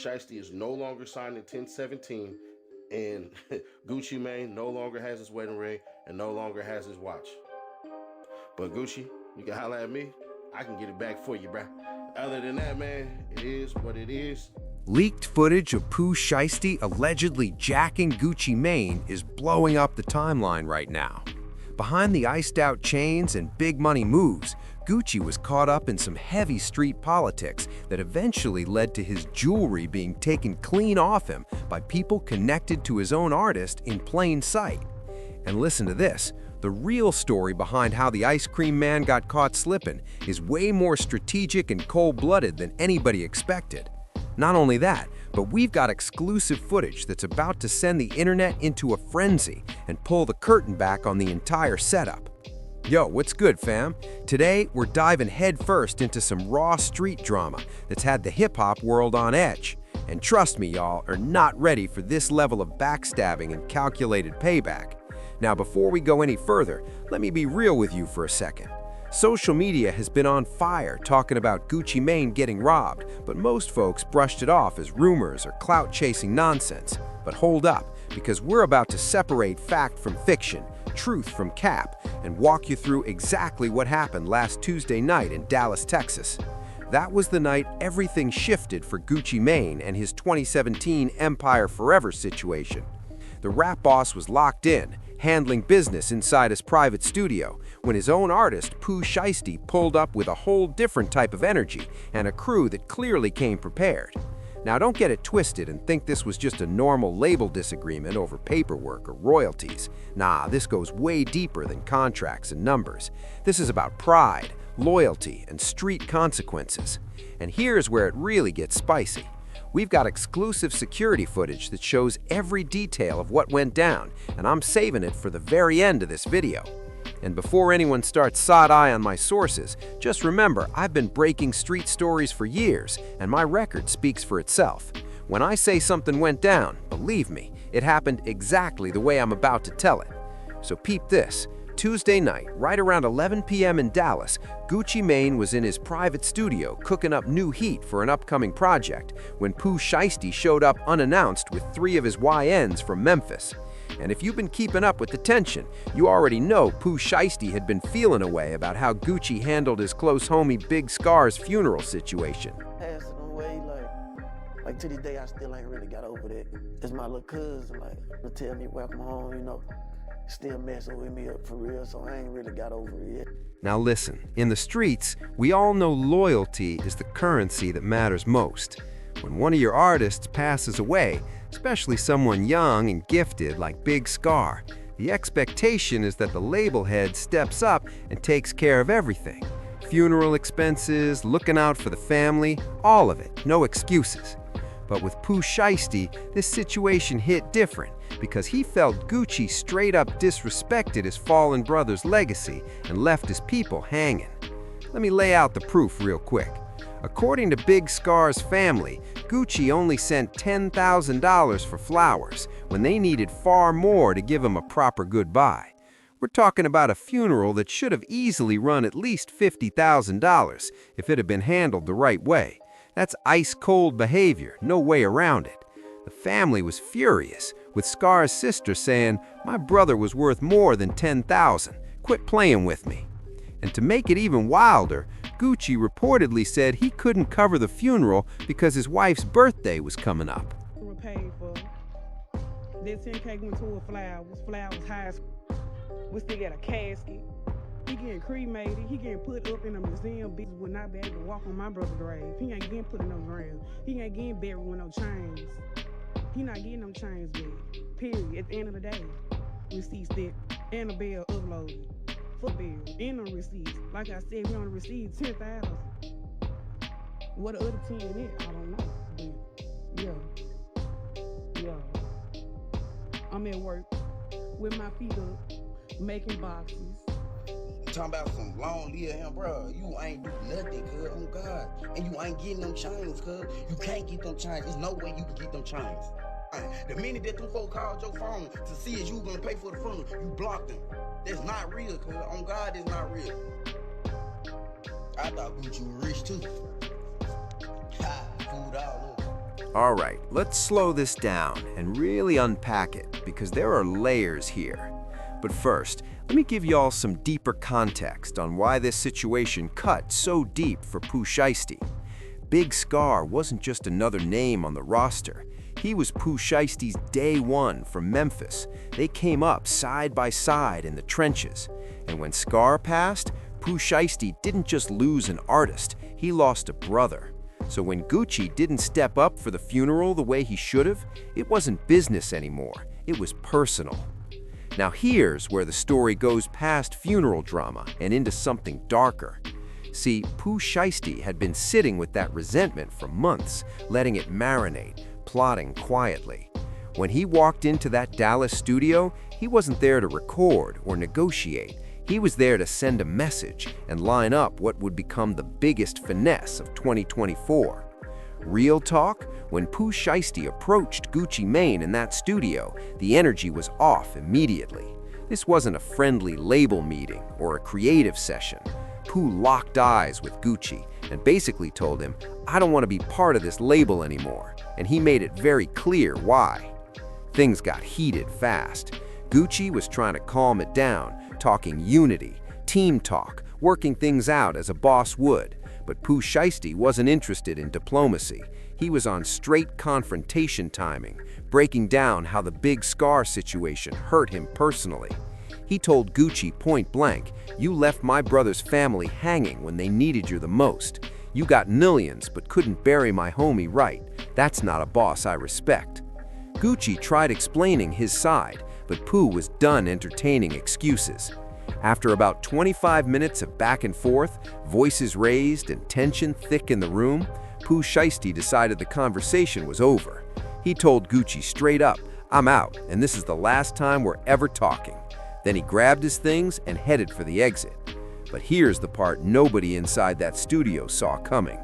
Shiesty is no longer signed in 1017, and Gucci Mane no longer has his wedding ring and no longer has his watch. But Gucci, you can holler at me. I can get it back for you, bruh. Other than that, man, it is what it is. Leaked footage of Pooh Shiesty allegedly jacking Gucci Mane is blowing up the timeline right now. Behind the iced-out chains and big money moves, Gucci was caught up in some heavy street politics that eventually led to his jewelry being taken clean off him by people connected to his own artist in plain sight. And listen to this, the real story behind how the ice cream man got caught slipping is way more strategic and cold-blooded than anybody expected. Not only that, but we've got exclusive footage that's about to send the internet into a frenzy and pull the curtain back on the entire setup. Yo, what's good, fam? Today, we're diving headfirst into some raw street drama that's had the hip-hop world on edge. And trust me, y'all are not ready for this level of backstabbing and calculated payback. Now, before we go any further, let me be real with you for a second. Social media has been on fire talking about Gucci Mane getting robbed, but most folks brushed it off as rumors or clout-chasing nonsense. But hold up, because we're about to separate fact from fiction, truth from cap, and walk you through exactly what happened last Tuesday night in Dallas, Texas. That was the night everything shifted for Gucci Mane and his 2017 Empire Forever situation. The rap boss was locked in, handling business inside his private studio, when his own artist, Pooh Shiesty, pulled up with a whole different type of energy and a crew that clearly came prepared. Now, don't get it twisted and think this was just a normal label disagreement over paperwork or royalties. Nah, this goes way deeper than contracts and numbers. This is about pride, loyalty, and street consequences. And here's where it really gets spicy. We've got exclusive security footage that shows every detail of what went down, and I'm saving it for the very end of this video. And before anyone starts side-eye on my sources, just remember I've been breaking street stories for years, and my record speaks for itself. When I say something went down, believe me, it happened exactly the way I'm about to tell it. So peep this. Tuesday night, right around 11 p.m. in Dallas, Gucci Mane was in his private studio cooking up new heat for an upcoming project when Pooh Shiesty showed up unannounced with 3 of his YNs from Memphis. And if you've been keeping up with the tension, you already know Pooh Shiesty had been feeling away about how Gucci handled his close homie Big Scar's funeral situation. Passing away, like to this day, I still ain't really got over that. It's my little cousin, to tell me welcome home, still messing with me up for real, so I ain't really got over it yet. Now listen, in the streets, we all know loyalty is the currency that matters most. When one of your artists passes away, especially someone young and gifted like Big Scar, the expectation is that the label head steps up and takes care of everything. Funeral expenses, looking out for the family, all of it, no excuses. But with Pooh Shiesty, this situation hit different because he felt Gucci straight up disrespected his fallen brother's legacy and left his people hanging. Let me lay out the proof real quick. According to Big Scar's family, Gucci only sent $10,000 for flowers when they needed far more to give him a proper goodbye. We're talking about a funeral that should have easily run at least $50,000 if it had been handled the right way. That's ice-cold behavior, no way around it. The family was furious, with Scar's sister saying, "My brother was worth more than $10,000. Quit playing with me." And to make it even wilder, Gucci reportedly said he couldn't cover the funeral because his wife's birthday was coming up. We were paid for. That 10K went to flowers high. We still got a casket. He getting cremated. He getting put up in a museum. Bitches would not be able to walk on my brother's grave. He ain't getting put in no ground. He ain't getting buried with no chains. He not getting them chains back. Period. At the end of the day, receipts that and a bill uploaded. For bill and no receipts. Like I said, we only received 10,000. What the other 10 is, I don't know. But yeah. I'm at work with my feet up, making boxes. Talking about some long live him, bro. You ain't do nothing, cuz, on God. And you ain't getting them chains, cuz. You can't get them chains. There's no way you can get them chains. The minute that them folks called your phone to see if you gonna pay for the funeral, you blocked them. That's not real, cuz. On God, it's not real. I thought Gucci was rich, too. Ha, food all over. All right, let's slow this down and really unpack it because there are layers here. But first, let me give y'all some deeper context on why this situation cut so deep for Pooh Shiesty. Big Scar wasn't just another name on the roster. He was Pooh Shiesty's day one from Memphis. They came up side by side in the trenches. And when Scar passed, Pooh Shiesty didn't just lose an artist, he lost a brother. So when Gucci didn't step up for the funeral the way he should have, it wasn't business anymore, it was personal. Now here's where the story goes past funeral drama and into something darker. See, Pooh Shiesty had been sitting with that resentment for months, letting it marinate, plotting quietly. When he walked into that Dallas studio, he wasn't there to record or negotiate. He was there to send a message and line up what would become the biggest finesse of 2024. Real talk, when Pooh Shiesty approached Gucci Mane in that studio, the energy was off immediately. This wasn't a friendly label meeting or a creative session. Pooh locked eyes with Gucci and basically told him, "I don't want to be part of this label anymore," and he made it very clear why. Things got heated fast. Gucci was trying to calm it down, talking unity, team talk, working things out as a boss would. But Pooh Shiesty wasn't interested in diplomacy. He was on straight confrontation timing, breaking down how the Big Scar situation hurt him personally. He told Gucci point blank, "You left my brother's family hanging when they needed you the most. You got millions but couldn't bury my homie right. That's not a boss I respect." Gucci tried explaining his side, but Pooh was done entertaining excuses. After about 25 minutes of back and forth, voices raised and tension thick in the room, Pooh Shiesty decided the conversation was over. He told Gucci straight up, "I'm out, and this is the last time we're ever talking." Then he grabbed his things and headed for the exit. But here's the part nobody inside that studio saw coming.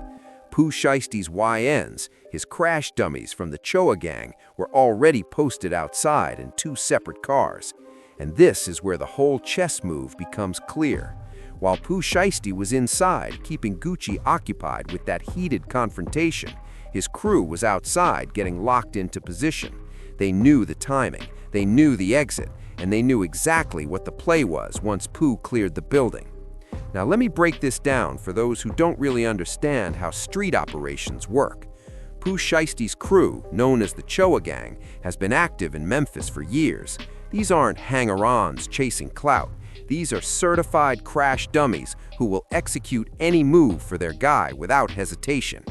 Pooh Shiesty's YNs, his crash dummies from the Choa gang, were already posted outside in two separate cars. And this is where the whole chess move becomes clear. While Pooh Shiesty was inside, keeping Gucci occupied with that heated confrontation, his crew was outside getting locked into position. They knew the timing, they knew the exit, and they knew exactly what the play was once Pooh cleared the building. Now let me break this down for those who don't really understand how street operations work. Pooh Shiesty's crew, known as the Choa gang, has been active in Memphis for years. These aren't hanger-ons chasing clout. These are certified crash dummies who will execute any move for their guy without hesitation.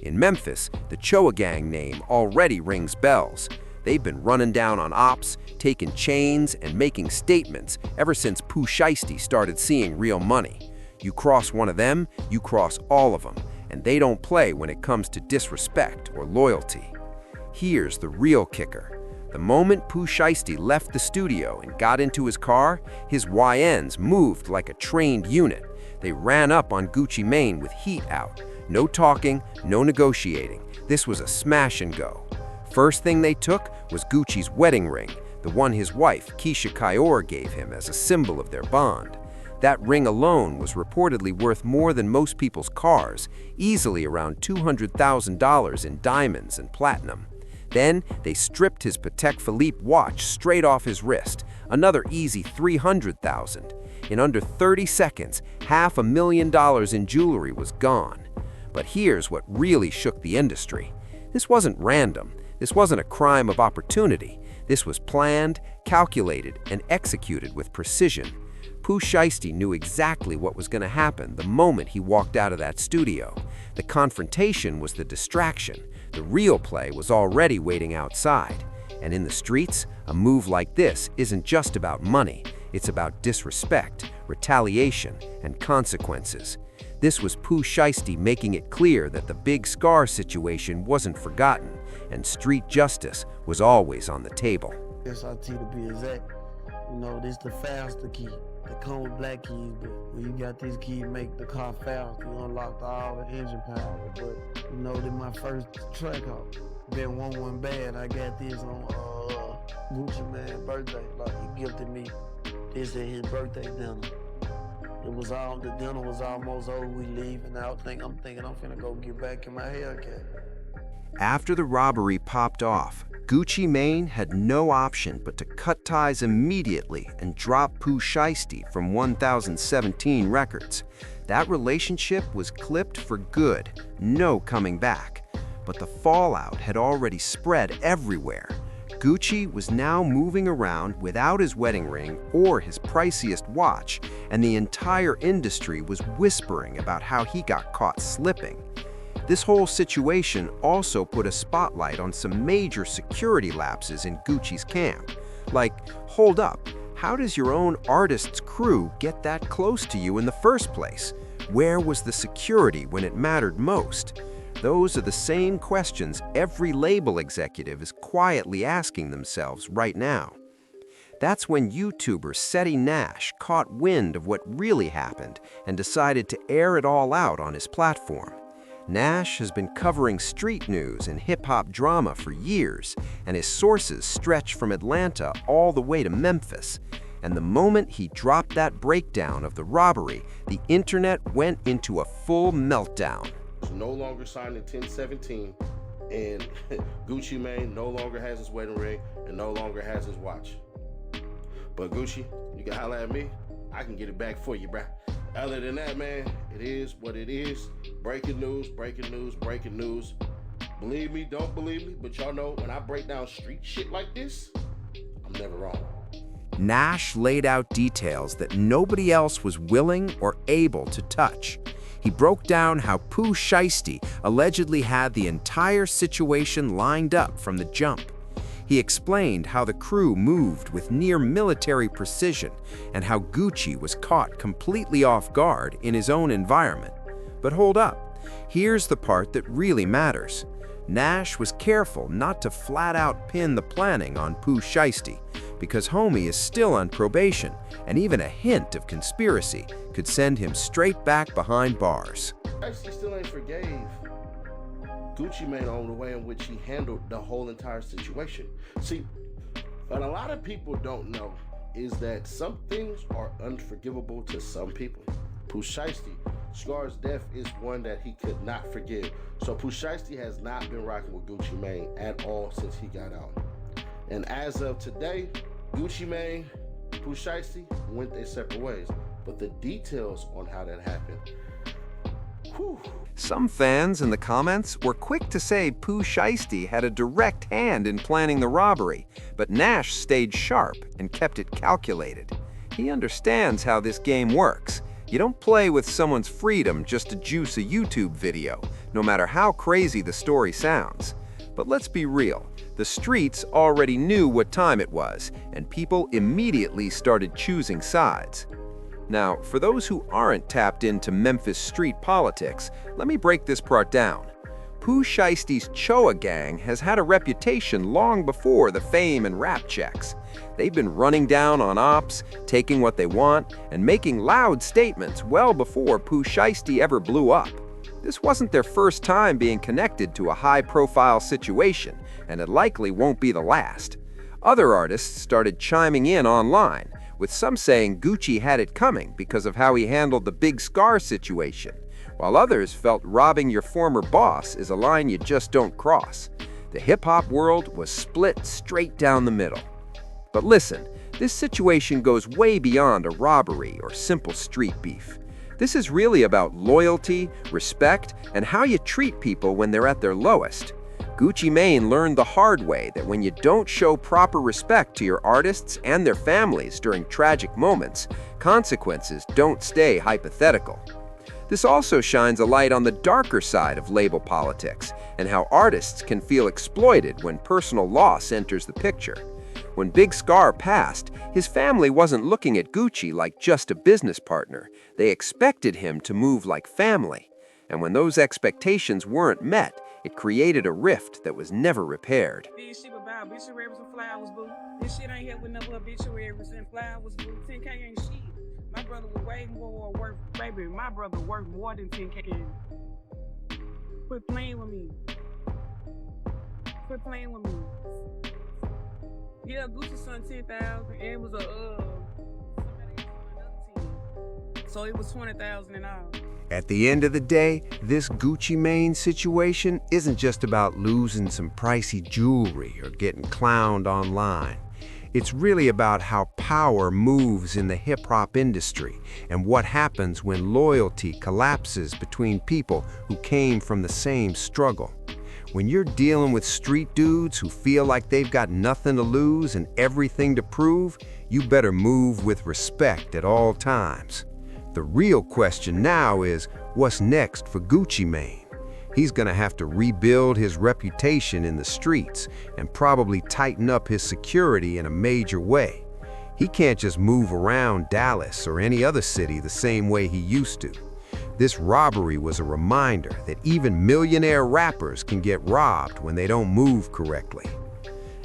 In Memphis, the Choa gang name already rings bells. They've been running down on ops, taking chains, and making statements ever since Pooh Shiesty started seeing real money. You cross one of them, you cross all of them, and they don't play when it comes to disrespect or loyalty. Here's the real kicker. The moment Pooh Shiesty left the studio and got into his car, his YNs moved like a trained unit. They ran up on Gucci Mane with heat out. No talking, no negotiating. This was a smash and go. First thing they took was Gucci's wedding ring, the one his wife, Keisha Kayor, gave him as a symbol of their bond. That ring alone was reportedly worth more than most people's cars, easily around $200,000 in diamonds and platinum. Then they stripped his Patek Philippe watch straight off his wrist, another easy $300,000. In under 30 seconds, $500,000 in jewelry was gone. But here's what really shook the industry. This wasn't random. This wasn't a crime of opportunity. This was planned, calculated, and executed with precision. Pooh Shiesty knew exactly what was going to happen the moment he walked out of that studio. The confrontation was the distraction. The real play was already waiting outside. And in the streets, a move like this isn't just about money. It's about disrespect, retaliation, and consequences. This was Pooh Shiesty making it clear that the Big Scar situation wasn't forgotten, and street justice was always on the table. SRT to be exact. You know, this the faster key. They come with black keys, but when you got this key, make the car fast. You unlock all the engine power. But you know, this my first track out. Been one bad. I got this on Gucci Mane's birthday. Like he gifted me this at his birthday dinner. The dinner was almost over. We leaving out. I'm thinking I'm finna go get back in my haircut. After the robbery popped off, Gucci Mane had no option but to cut ties immediately and drop Pooh Shiesty from 1017 Records. That relationship was clipped for good, no coming back. But the fallout had already spread everywhere. Gucci was now moving around without his wedding ring or his priciest watch, and the entire industry was whispering about how he got caught slipping. This whole situation also put a spotlight on some major security lapses in Gucci's camp. Like, hold up, how does your own artist's crew get that close to you in the first place? Where was the security when it mattered most? Those are the same questions every label executive is quietly asking themselves right now. That's when YouTuber Seti Nash caught wind of what really happened and decided to air it all out on his platform. Nash has been covering street news and hip-hop drama for years, and his sources stretch from Atlanta all the way to Memphis. And the moment he dropped that breakdown of the robbery, the internet went into a full meltdown. No longer signed in 1017, and Gucci Mane no longer has his wedding ring and no longer has his watch. But Gucci, you can holler at me, I can get it back for you, bruh. Other than that, man, it is what it is. Breaking news, breaking news, breaking news. Believe me, don't believe me, but y'all know when I break down street shit like this, I'm never wrong. Nash laid out details that nobody else was willing or able to touch. He broke down how Pooh Shiesty allegedly had the entire situation lined up from the jump. He explained how the crew moved with near military precision and how Gucci was caught completely off guard in his own environment. But hold up, here's the part that really matters. Nash was careful not to flat out pin the planning on Pooh Shiesty, because homie is still on probation, and even a hint of conspiracy could send him straight back behind bars. Shiesty still ain't forgave Gucci Mane on the way in which he handled the whole entire situation. See, what a lot of people don't know is that some things are unforgivable to some people. Pooh Shiesty, Scar's death is one that he could not forgive. So Pooh Shiesty has not been rocking with Gucci Mane at all since he got out. And as of today, Gucci Mane, Pooh Shiesty went their separate ways. But the details on how that happened, whew. Some fans in the comments were quick to say Pooh Shiesty had a direct hand in planning the robbery, but Nash stayed sharp and kept it calculated. He understands how this game works. You don't play with someone's freedom just to juice a YouTube video, no matter how crazy the story sounds. But let's be real, the streets already knew what time it was, and people immediately started choosing sides. Now, for those who aren't tapped into Memphis street politics, let me break this part down. Pooh Shiesty's Choa gang has had a reputation long before the fame and rap checks. They've been running down on ops, taking what they want, and making loud statements well before Pooh Shiesty ever blew up. This wasn't their first time being connected to a high-profile situation, and it likely won't be the last. Other artists started chiming in online, with some saying Gucci had it coming because of how he handled the Big Scar situation, while others felt robbing your former boss is a line you just don't cross. The hip-hop world was split straight down the middle. But listen, this situation goes way beyond a robbery or simple street beef. This is really about loyalty, respect, and how you treat people when they're at their lowest. Gucci Mane learned the hard way that when you don't show proper respect to your artists and their families during tragic moments, consequences don't stay hypothetical. This also shines a light on the darker side of label politics and how artists can feel exploited when personal loss enters the picture. When Big Scar passed, his family wasn't looking at Gucci like just a business partner. They expected him to move like family. And when those expectations weren't met, it created a rift that was never repaired. This shit about obituaries and flowers, boo. This shit ain't helping no obituaries and flowers, boo. 10K ain't shit. My brother was way more worth, baby. My brother worth more than 10K. Quit playing with me. Quit playing with me. Yeah, Gucci son 10,000, and it was a somebody else on another 10. So it was 20,000 in all. At the end of the day, this Gucci Mane situation isn't just about losing some pricey jewelry or getting clowned online. It's really about how power moves in the hip-hop industry and what happens when loyalty collapses between people who came from the same struggle. When you're dealing with street dudes who feel like they've got nothing to lose and everything to prove, you better move with respect at all times. The real question now is, what's next for Gucci Mane? He's gonna have to rebuild his reputation in the streets and probably tighten up his security in a major way. He can't just move around Dallas or any other city the same way he used to. This robbery was a reminder that even millionaire rappers can get robbed when they don't move correctly.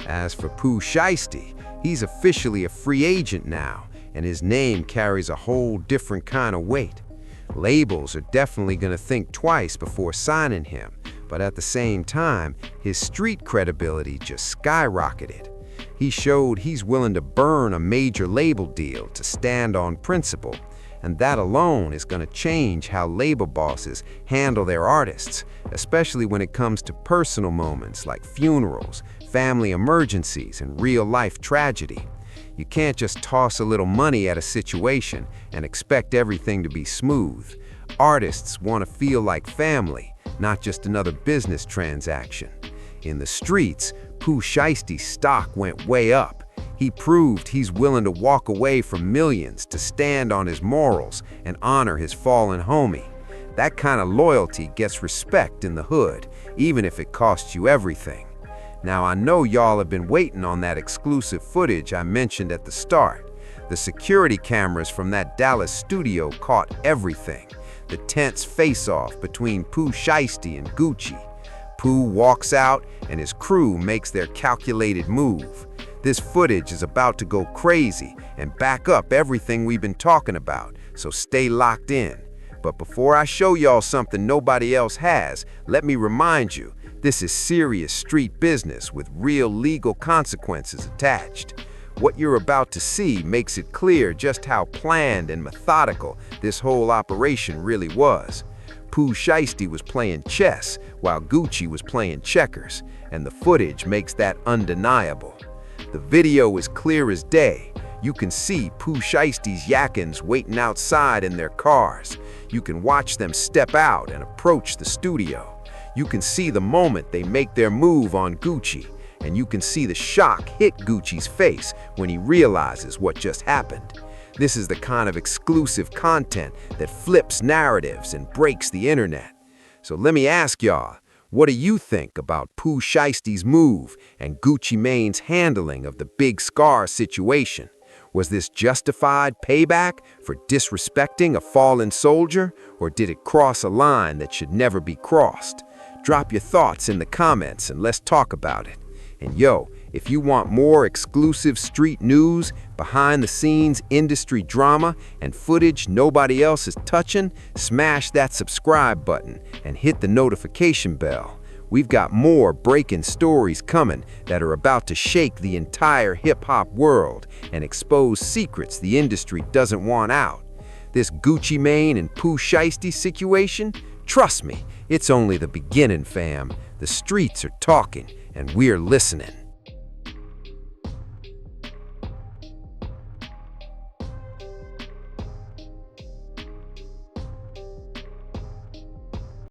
As for Pooh Shiesty, he's officially a free agent now, and his name carries a whole different kind of weight. Labels are definitely gonna think twice before signing him, but at the same time, his street credibility just skyrocketed. He showed he's willing to burn a major label deal to stand on principle, and that alone is gonna change how label bosses handle their artists, especially when it comes to personal moments like funerals, family emergencies, and real-life tragedy. You can't just toss a little money at a situation and expect everything to be smooth. Artists want to feel like family, not just another business transaction. In the streets, Pooh Shiesty's stock went way up. He proved he's willing to walk away from millions to stand on his morals and honor his fallen homie. That kind of loyalty gets respect in the hood, even if it costs you everything. Now, I know y'all have been waiting on that exclusive footage I mentioned at the start. The security cameras from that Dallas studio caught everything. The tense face-off between Pooh Shiesty and Gucci. Pooh walks out and his crew makes their calculated move. This footage is about to go crazy and back up everything we've been talking about, so stay locked in. But before I show y'all something nobody else has, let me remind you, this is serious street business with real legal consequences attached. What you're about to see makes it clear just how planned and methodical this whole operation really was. Pooh Shiesty was playing chess while Gucci was playing checkers, and the footage makes that undeniable. The video is clear as day. You can see Pooh Shiesty's yakins waiting outside in their cars. You can watch them step out and approach the studio. You can see the moment they make their move on Gucci, and you can see the shock hit Gucci's face when he realizes what just happened. This is the kind of exclusive content that flips narratives and breaks the internet. So let me ask y'all, what do you think about Pooh Shiesty's move and Gucci Mane's handling of the Big Scar situation? Was this justified payback for disrespecting a fallen soldier, or did it cross a line that should never be crossed? Drop your thoughts in the comments and let's talk about it. And yo, if you want more exclusive street news, behind-the-scenes industry drama, and footage nobody else is touching, smash that subscribe button and hit the notification bell. We've got more breaking stories coming that are about to shake the entire hip-hop world and expose secrets the industry doesn't want out. This Gucci Mane and Pooh Shiesty situation? Trust me, it's only the beginning, fam. The streets are talking, and we're listening.